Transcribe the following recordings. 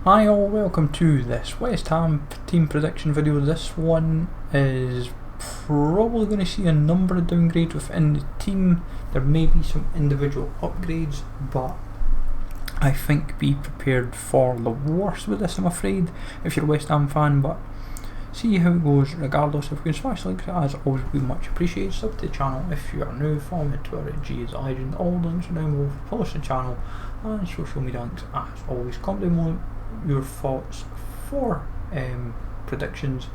Hi all, welcome to this West Ham team prediction video. This one is probably going to see a number of downgrades within the team. There may be some individual upgrades, but I think be prepared for the worst with this, I'm afraid, if you're a West Ham fan. But see how it goes regardless. If you can smash links, as always, would be much appreciated. Sub to the channel if you are new, follow me on Twitter, G is a legend. All links are down below. Publish the channel and social media links as always. Comment down below your thoughts for predictions.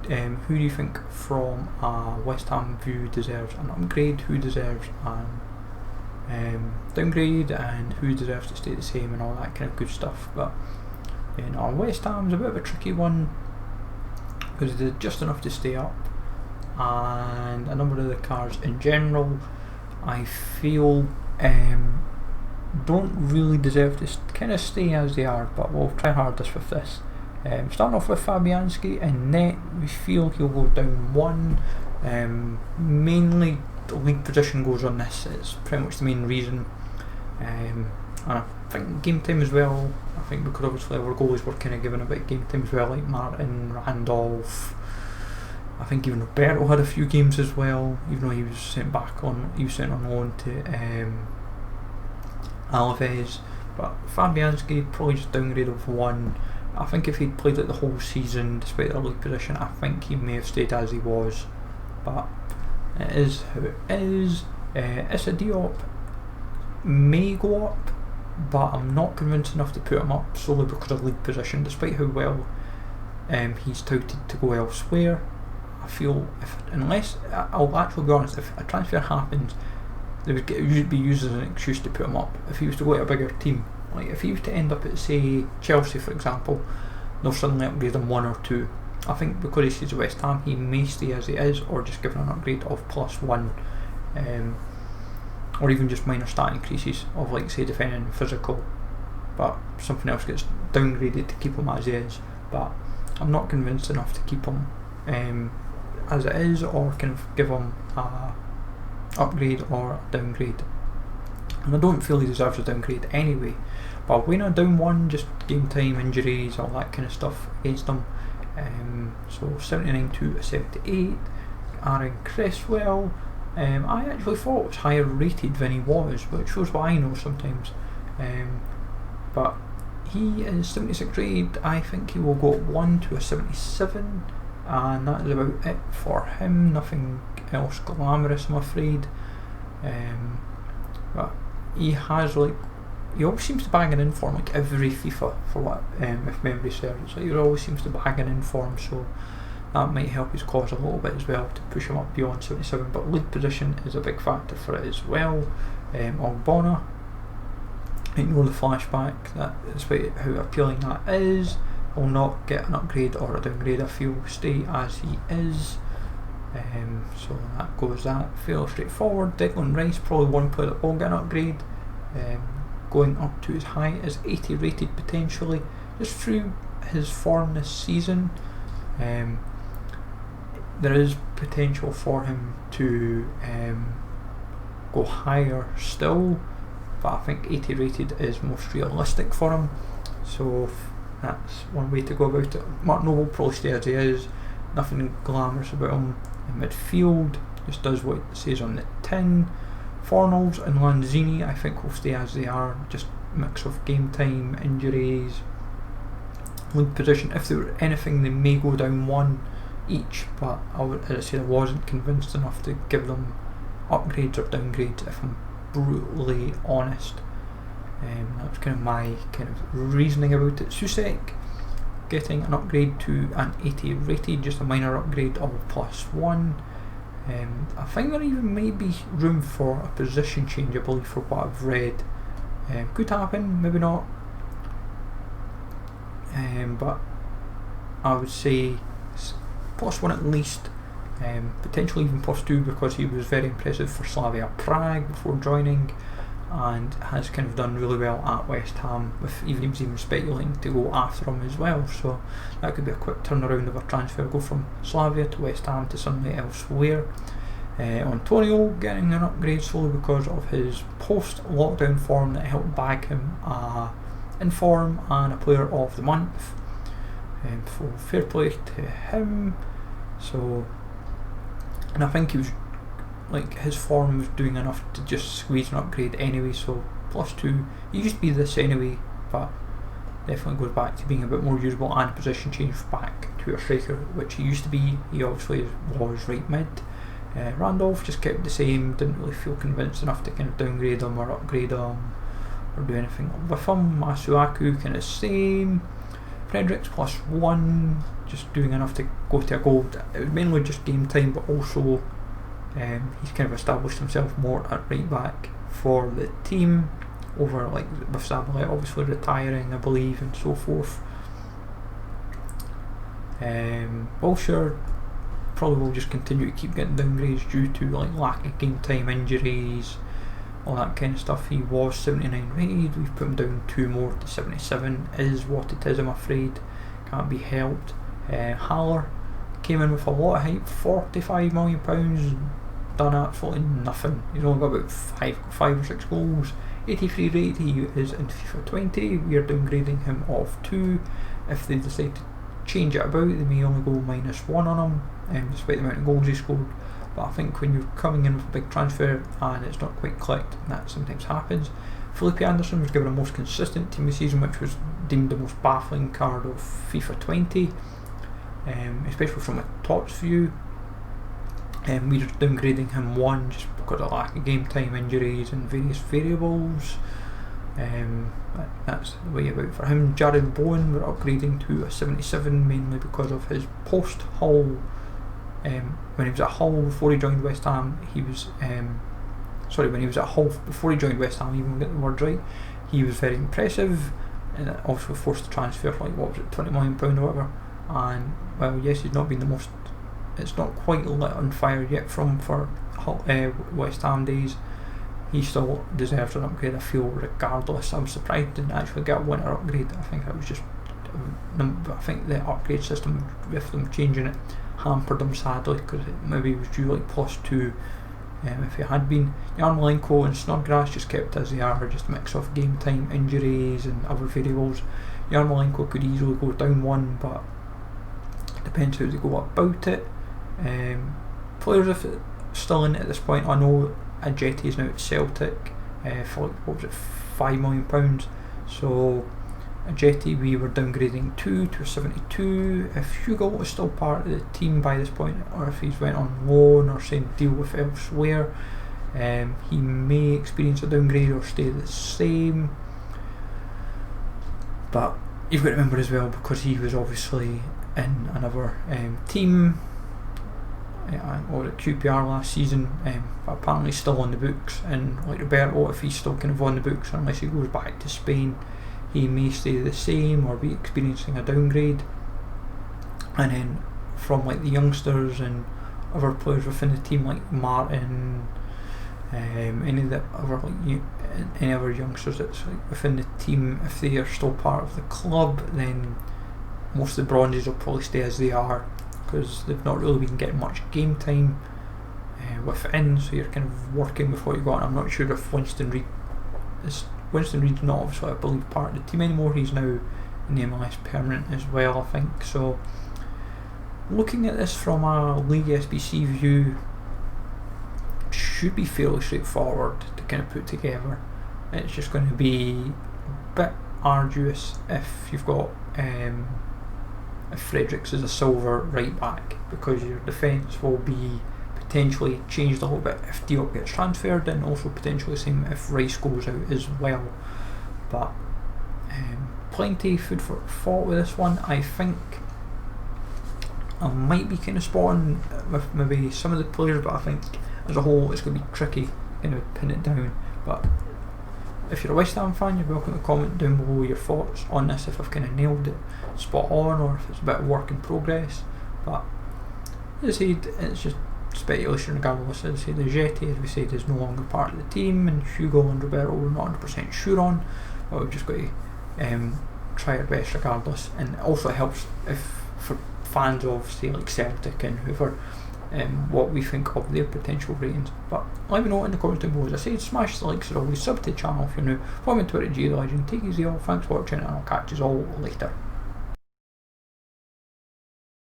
Who do you think from a West Ham view deserves an upgrade, who deserves an downgrade, and who deserves to stay the same, and all that kind of good stuff. But West Ham's a bit of a tricky one because they're just enough to stay up, and a number of the cards in general I feel don't really deserve to kind of stay as they are, but we'll try hardest with this. Starting off with Fabianski in net, we feel he'll go down one. Mainly the league position goes on this, it's pretty much the main reason. And I think game time as well, I think because obviously our goalies were kind of given a bit of game time as well, like Martin, Randolph, I think even Roberto had a few games as well, even though he was sent on loan to Alaves. But Fabianski probably just downgrade of one. I think if he'd played it the whole season despite the league position, I think he may have stayed as he was, but it is how it is. Issa Diop may go up, but I'm not convinced enough to put him up solely because of league position, despite how well he's touted to go elsewhere. I feel I'll actually be honest, if a transfer happens, they would be used as an excuse to put him up. If he was to go to a bigger team, like if he was to end up at say Chelsea for example, they'll suddenly upgrade him one or two. I think because he stays at West Ham, he may stay as he is, or just give him an upgrade of +1, or even just minor stat increases of like say defending and physical, but something else gets downgraded to keep him as he is. But I'm not convinced enough to keep him as it is, or kind of give him a upgrade or a downgrade. And I don't feel he deserves a downgrade anyway, but when I down one, just game time, injuries, all that kind of stuff against him. So 79 to 78. Aaron Cresswell, I actually thought was higher rated than he was, which shows what I know sometimes. But he is 76 rated. I think he will go up 1 to a 77, and that is about it for him. Nothing else glamorous, I'm afraid. But he always seems to bag an inform like every FIFA, for what if memory serves. So he always seems to bag an inform, so that might help his cause a little bit as well to push him up beyond 77. But league position is a big factor for it as well. Ogbonna, ignore the flashback, that despite how appealing that is, will not get an upgrade or a downgrade. I feel stay as he is. So that goes that. Fairly straightforward. Declan Rice, probably one player that will get an upgrade, going up to as high as 80 rated potentially, just through his form this season. There is potential for him to go higher still, but I think 80 rated is most realistic for him, so that's one way to go about it. Mark Noble probably stay as he is, nothing glamorous about him. In midfield, just does what it says on the tin. Fornals and Lanzini I think will stay as they are, just mix of game time, injuries, league position. If there were anything, they may go down one each, but as I wasn't convinced enough to give them upgrades or downgrades, if I'm brutally honest. That was kind of my kind of reasoning about it. Susek getting an upgrade to an 80 rated, just a minor upgrade of +1. I think there even may be room for a position change, I believe, for what I've read. Could happen, maybe not. But I would say +1 at least, potentially even +2, because he was very impressive for Slavia Prague before joining, and has kind of done really well at West Ham, with even speculating to go after him as well. So that could be a quick turnaround of a transfer, go from Slavia to West Ham to somewhere elsewhere. Antonio getting an upgrade solely because of his post-lockdown form that helped bag him a in form and a player of the month. So fair play to him. So, and I think he was like, his form was doing enough to just squeeze an upgrade anyway. So +2. He used to be this anyway, but definitely goes back to being a bit more usable and position change back to a striker, which he used to be. He obviously was right mid. Randolph just kept the same, didn't really feel convinced enough to kind of downgrade him or upgrade him or do anything with him. Masuaku kind of same. Fredericks +1, just doing enough to go to a goal. It was mainly just game time, but also he's kind of established himself more at right back for the team, over like with Zabaleta obviously retiring, I believe, and so forth. Wilshere probably will just continue to keep getting downgrades due to like lack of game time, injuries, all that kind of stuff. He was 79 rated, we've put him down 2 more to 77. Is what it is, I'm afraid, can't be helped. Haller came in with a lot of hype, £45 million, done absolutely nothing. He's only got about 5 or 6 goals, 83 rated. He is in FIFA 20. We are downgrading him off 2. If they decide to change it about, they may only go -1 on him, despite the amount of goals he scored. But I think when you're coming in with a big transfer and it's not quite clicked, that sometimes happens. Felipe Anderson was given a most consistent team this season, which was deemed the most baffling card of FIFA 20, especially from a TOTS view. We're downgrading him 1 just because of lack of game time, injuries and various variables. That's the way about for him. Jared Bowen we're upgrading to a 77, mainly because of his post-Hull. When he was at Hull before he joined West Ham, he was when he was at Hull before he joined West Ham, even get the word right, he was very impressive, and obviously forced to transfer for like, what was it, £20 million or whatever. And well, yes, he's not been the most, it's not quite lit on fire yet for Hull, West Ham days. He still deserves an upgrade, I feel, regardless. I was surprised he didn't actually get a winter upgrade. I think that was just, I think the upgrade system with them changing it hampered him sadly, because maybe he was due like +2 if he had been. Yarmolenko and Snodgrass just kept as they are, just a mix of game time, injuries and other variables. Yarmolenko could easily go down 1, but it depends how they go about it. Players if it's still in at this point, I know Ajeti is now at Celtic for like, what was it, £5 million. So Ajeti we were downgrading 2 to 72. If Hugo was still part of the team by this point, or if he's went on loan or signed deal with elsewhere, he may experience a downgrade or stay the same. But you've got to remember as well, because he was obviously in another team or at QPR last season, but apparently still on the books, and like Roberto, if he's still kind of on the books unless he goes back to Spain, he may stay the same or be experiencing a downgrade. And then from like the youngsters and other players within the team like Martin, any of the other like any other youngsters that's like within the team, if they are still part of the club, then most of the bronzes will probably stay as they are, because they've not really been getting much game time within, so you're kind of working with what you got. And I'm not sure if Winston Reid's not obviously, I believe, part of the team anymore. He's now in the MLS permanent as well, I think. So looking at this from a League SBC view, should be fairly straightforward to kind of put together. It's just going to be a bit arduous if you've got if Fredericks is a silver right back, because your defence will be potentially changed a little bit if Diop gets transferred, and also potentially the same if Rice goes out as well. But plenty of food for thought with this one. I think I might be kind of spot on with maybe some of the players, but I think as a whole it's going to be tricky kind of pin it down. But if you're a West Ham fan, you're welcome to comment down below your thoughts on this, if I've kind of nailed it spot on or if it's a bit of work in progress. But as I said, it's just speculation regardless. As I said, the Jetty, as we said, is no longer part of the team, and Hugo and Roberto we're not 100% sure on, but we've just got to try our best regardless. And it also helps if for fans of say like Celtic and whoever, what we think of their potential ratings. But let me know in the comments down below. As I said, smash the likes as always, sub to the channel if you're new, follow me on Twitter, GLegend, take it easy all, thanks for watching, and I'll catch you all later.